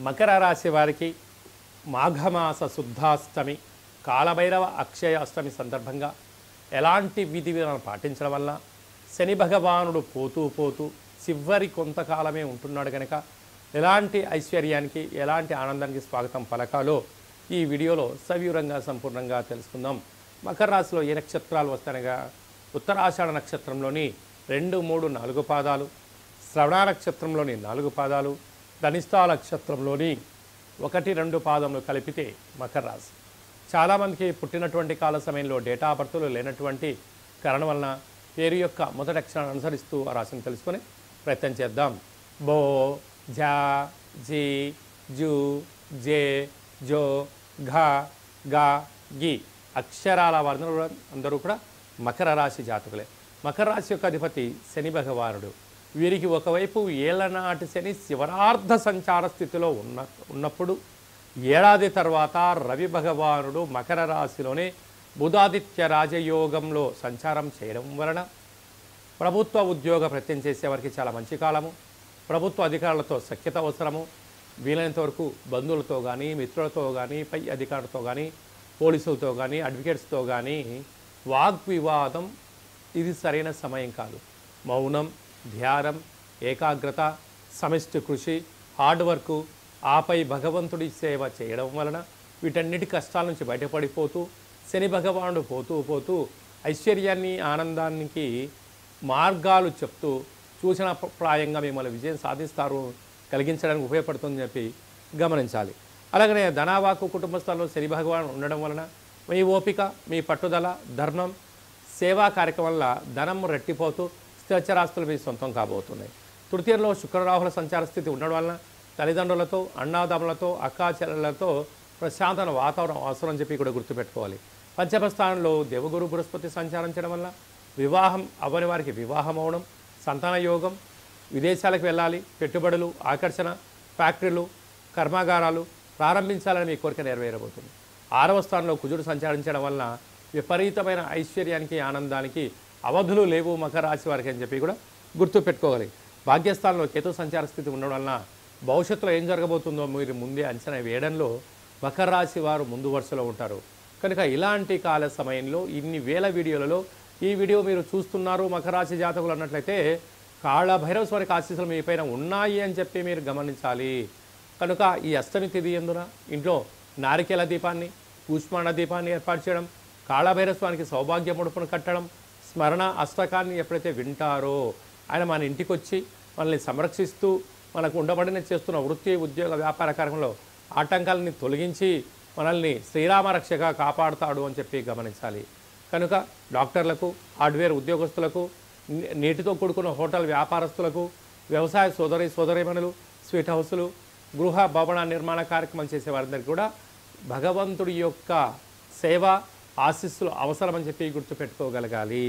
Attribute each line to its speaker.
Speaker 1: మకర రాశి వారికి మాఘమాస శుద్ధాష్టమి కాలభైరవ అక్షయ అష్టమి సందర్భంగా ఎలాంటి విధి విధానం పాటించడం వల్ల శని భగవానుడు పోతూ పోతూ చివరి కొంతకాలమే ఉంటున్నాడు కనుక ఎలాంటి ఐశ్వర్యానికి ఎలాంటి ఆనందానికి స్వాగతం పలకాలో ఈ వీడియోలో సవివరంగా సంపూర్ణంగా తెలుసుకుందాం. మకర రాశిలో ఏ నక్షత్రాలు వస్తాయనగా ఉత్తరాషాఢ నక్షత్రంలోని 2, 3, 4 పాదాలు, శ్రవణ నక్షత్రంలోని 4 పాదాలు, ధనిష్ఠా నక్షత్రంలోని 1, 2 పాదములు కలిపితే మకర రాశి. చాలామందికి పుట్టినటువంటి కాల సమయంలో డేటా బర్త్లు లేనటువంటి కారణం వలన పేరు యొక్క మొదటి అక్షరాన్ని అనుసరిస్తూ ఆ రాశిని తెలుసుకొని ప్రయత్నం చేద్దాం. బో, జా, జీ, జూ, జే, జో, ఘ, గా, గి అక్షరాల వర్ణన అందరూ కూడా మకర రాశి జాతకులే. మకర రాశి యొక్క అధిపతి శని భగవానుడు. వీరికి ఒకవైపు ఏళ్లనాటి శని శివరార్ధ సంచార స్థితిలో ఉన్నప్పుడు ఏడాది తర్వాత రవి భగవానుడు మకర రాశిలోనే బుధాదిత్య రాజయోగంలో సంచారం చేయడం వలన ప్రభుత్వ ఉద్యోగ ప్రయత్నం చేసేవారికి చాలా మంచి కాలము. ప్రభుత్వ అధికారులతో సఖ్యత అవసరము. వీలైనంత వరకు బంధువులతో కానీ, మిత్రులతో కానీ, పై అధికారులతో కానీ, పోలీసులతో కానీ, అడ్వకేట్స్తో కానీ వాగ్వివాదం ఇది సరైన సమయం కాదు. మౌనం, ధ్యానం, ఏకాగ్రత, సమిష్టి కృషి, హార్డ్ వర్క్, ఆపై భగవంతుడి సేవ చేయడం వలన వీటన్నిటి కష్టాల నుంచి బయటపడిపోతూ శని భగవానుడు పోతూ పోతూ ఐశ్వర్యాన్ని, ఆనందానికి మార్గాలు చెప్తూ సూచన ప్రాయంగా మిమ్మల్ని విజయం సాధిస్తారు, కలిగించడానికి ఉపయోగపడుతుందని చెప్పి గమనించాలి. అలాగనే ధనావాకు కుటుంబ స్థలంలో శని భగవాన్ ఉండడం వలన మీ ఓపిక, మీ పట్టుదల, ధర్మం, సేవా కార్యక్రమం వల్ల ధనం రెట్టిపోతూ స్థిరచరాస్తులు మీ సొంతం కాబోతున్నాయి. తృతీయంలో శుక్రరాహుల సంచార స్థితి ఉండడం వలన తల్లిదండ్రులతో, అన్నాదమ్ములతో, అక్కా చెల్లెలతో ప్రశాంతమైన వాతావరణం అవసరం చెప్పి కూడా గుర్తుపెట్టుకోవాలి. పంచమ స్థానంలో దేవగురు బృహస్పతి సంచారించడం వల్ల వివాహం అవ్వని వారికి వివాహం అవడం, సంతాన యోగం, విదేశాలకు వెళ్ళాలి, పెట్టుబడులు, ఆకర్షణ, ఫ్యాక్టరీలు, కర్మాగారాలు ప్రారంభించాలని మీ కోరిక నెరవేరబోతుంది. 6వ స్థానంలో కుజుడు సంచరించడం వలన విపరీతమైన ఐశ్వర్యానికి, ఆనందానికి అవధులు లేవు మకర రాశి వారికి అని చెప్పి కూడా గుర్తుపెట్టుకోవాలి. భాగ్యస్థానంలో కేతు సంచార స్థితి ఉండడం వలన భవిష్యత్తులో ఏం జరగబోతుందో మీరు ముందే అంచనా వేయడంలో మకర రాశి వారు ముందు వరుసలో ఉంటారు. కనుక ఇలాంటి కాల సమయంలో ఇన్ని వేల వీడియోలలో ఈ వీడియో మీరు చూస్తున్నారు మకర రాశి జాతకులు అన్నట్లయితే కాళ భైరవ స్వామికి ఆశీస్సులు మీ పైన ఉన్నాయి అని చెప్పి మీరు గమనించాలి. కనుక ఈ అష్టమి తిథి ఎందున ఇంట్లో నారికేల దీపాన్ని, కూష్మాండ దీపాన్ని ఏర్పాటు చేయడం, కాళభైరవ స్వామికి సౌభాగ్య ముడుపును కట్టడం, స్మరణ అష్టకాన్ని ఎప్పుడైతే వింటారో ఆయన మన ఇంటికి వచ్చి మనల్ని సంరక్షిస్తూ మనకు ఉండబడిన చేస్తున్న వృత్తి, ఉద్యోగ, వ్యాపార కార్యక్రమంలో ఆటంకాలని తొలగించి మనల్ని శ్రీరామరక్షగా కాపాడుతాడు అని చెప్పి గమనించాలి. కనుక డాక్టర్లకు, హార్డ్వేర్ ఉద్యోగస్తులకు, నీటితో కూడుకున్న హోటల్ వ్యాపారస్తులకు, వ్యవసాయ సోదరీమణులు, స్వీట్ హౌసులు, గృహ భవన నిర్మాణ కార్యక్రమం చేసే వారందరికీ కూడా భగవంతుడి యొక్క సేవ, ఆశీస్సులు అవసరమని చెప్పి గుర్తుపెట్టుకోగలగాలి.